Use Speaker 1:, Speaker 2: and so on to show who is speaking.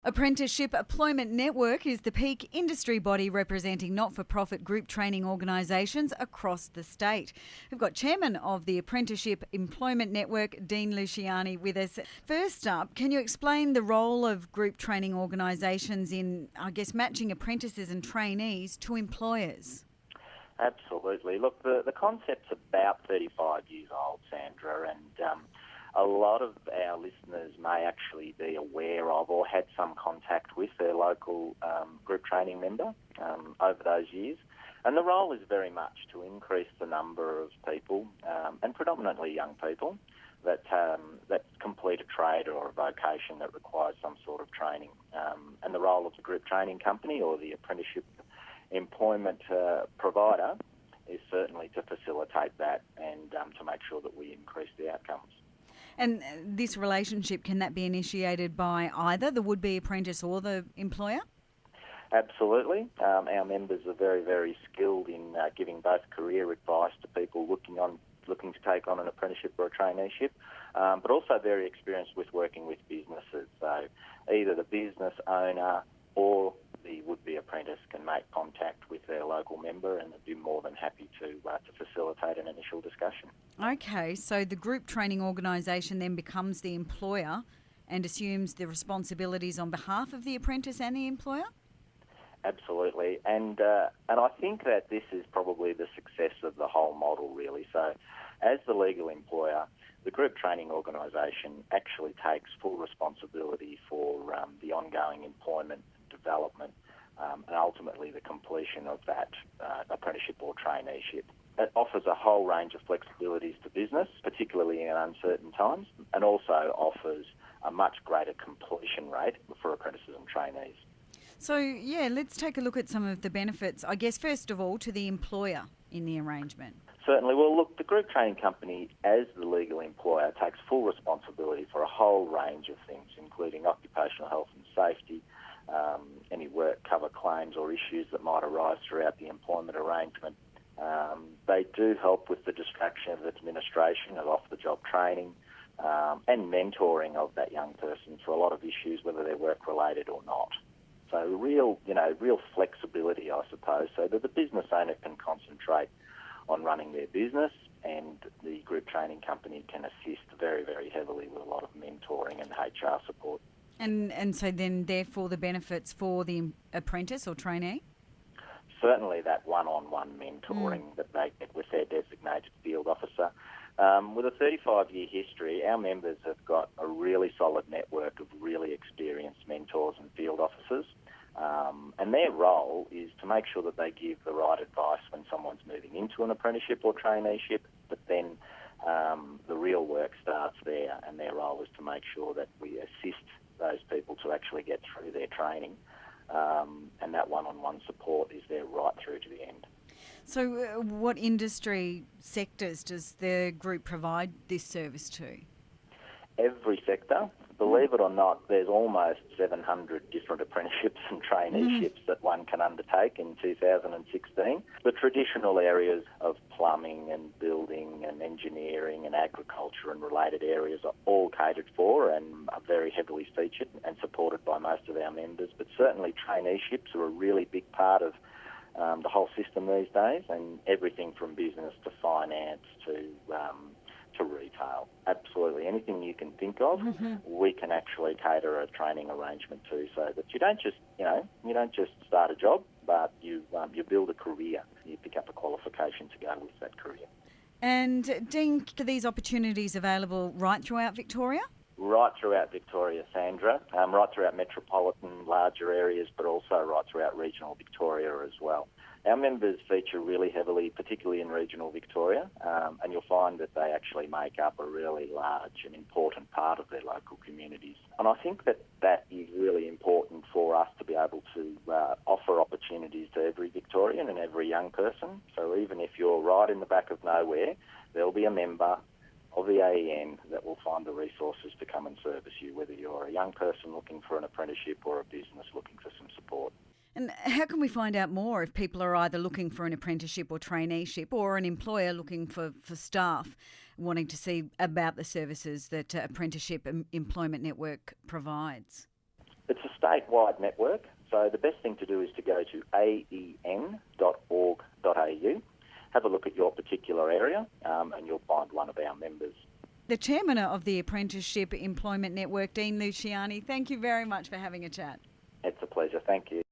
Speaker 1: Apprenticeship Employment Network is the peak industry body representing not-for-profit group training organisations across the state. We've got Chairman of the Apprenticeship Employment Network, Dean Luciani, with us. First up, can you explain the role of group training organisations in, matching apprentices and trainees to employers?
Speaker 2: Absolutely. Look, the concept's about 35 years old, Sandra, and a lot of our listeners may actually be aware of or had some contact with their local group training member over those years. And the role is very much to increase the number of people, and predominantly young people, that complete a trade or a vocation that requires some sort of training. And the role of the group training company or the apprenticeship employment provider is certainly to facilitate that and to make sure that we increase the outcomes.
Speaker 1: And this relationship, can that be initiated by either the would-be apprentice or the employer?
Speaker 2: Absolutely. Our members are very, very skilled in giving both career advice to people looking to take on an apprenticeship or a traineeship, but also very experienced with working with businesses. So either the business owner or the would-be apprentice can make contact with their local member, and they'd be more than happy to facilitate an initial discussion.
Speaker 1: Okay, so the group training organisation then becomes the employer and assumes the responsibilities on behalf of the apprentice and the employer?
Speaker 2: Absolutely, and I think that this is probably the success of the whole model, really. So as the legal employer, the group training organisation actually takes full responsibility for the ongoing employment, development, and ultimately the completion of that apprenticeship or traineeship. It offers a whole range of flexibilities to business, particularly in uncertain times, and also offers a much greater completion rate for apprentices and trainees.
Speaker 1: So, let's take a look at some of the benefits, first of all, to the employer in the arrangement.
Speaker 2: Certainly. Well, look, the group training company, as the legal employer, takes full responsibility for a whole range of things, including occupational health and safety, any work cover claims or issues that might arise throughout the employment arrangement. They do help with the distraction of administration of off-the-job training and mentoring of that young person for a lot of issues, whether they're work-related or not. So real flexibility, I suppose, so that the business owner can concentrate on running their business, and the group training company can assist very, very heavily with a lot of mentoring and HR support.
Speaker 1: And so then, therefore, the benefits for the apprentice or trainee?
Speaker 2: Certainly that one-on-one mentoring that they get with their designated field officer. With a 35-year history, our members have got a really solid network of really experienced mentors and field officers, and their role is to make sure that they give the right advice when someone's moving into an apprenticeship or traineeship, but then the real work starts there, and their role is to make sure that we assist those people to actually get through their training, and that one-on-one support is there right through to the end.
Speaker 1: So what industry sectors does the group provide this service to? Every
Speaker 2: sector. Believe it or not, there's almost 700 different apprenticeships and traineeships that one can undertake in 2016. The traditional areas of plumbing and building and engineering and agriculture and related areas are all catered for and are very heavily featured and supported by most of our members. But certainly traineeships are a really big part of the whole system these days, and everything from business to finance to retail. Absolutely anything you can think of, we can actually cater a training arrangement to, so that you don't just start a job, but you build a career. You pick up a qualification to go with that career.
Speaker 1: And Dean, are these opportunities available right throughout Victoria?
Speaker 2: Right throughout Victoria, Sandra. Right throughout metropolitan, larger areas, but also right throughout regional Victoria as well. Our members feature really heavily, particularly in regional Victoria, and you'll find that they actually make up a really large and important part of their local communities. And I think that is really important for us to be able to offer opportunities to every Victorian and every young person. So even if you're right in the back of nowhere, there'll be a member of the AEN that will find the resources to come and service you, whether you're a young person looking for an apprenticeship or a business looking for some support.
Speaker 1: And how can we find out more if people are either looking for an apprenticeship or traineeship, or an employer looking for staff wanting to see about the services that Apprenticeship Employment Network provides?
Speaker 2: It's a statewide network, so the best thing to do is to go to aen.org.au, have a look at your particular area, and you'll find one of our members.
Speaker 1: The chairman of the Apprenticeship Employment Network, Dean Luciani, thank you very much for having a chat.
Speaker 2: It's a pleasure. Thank you.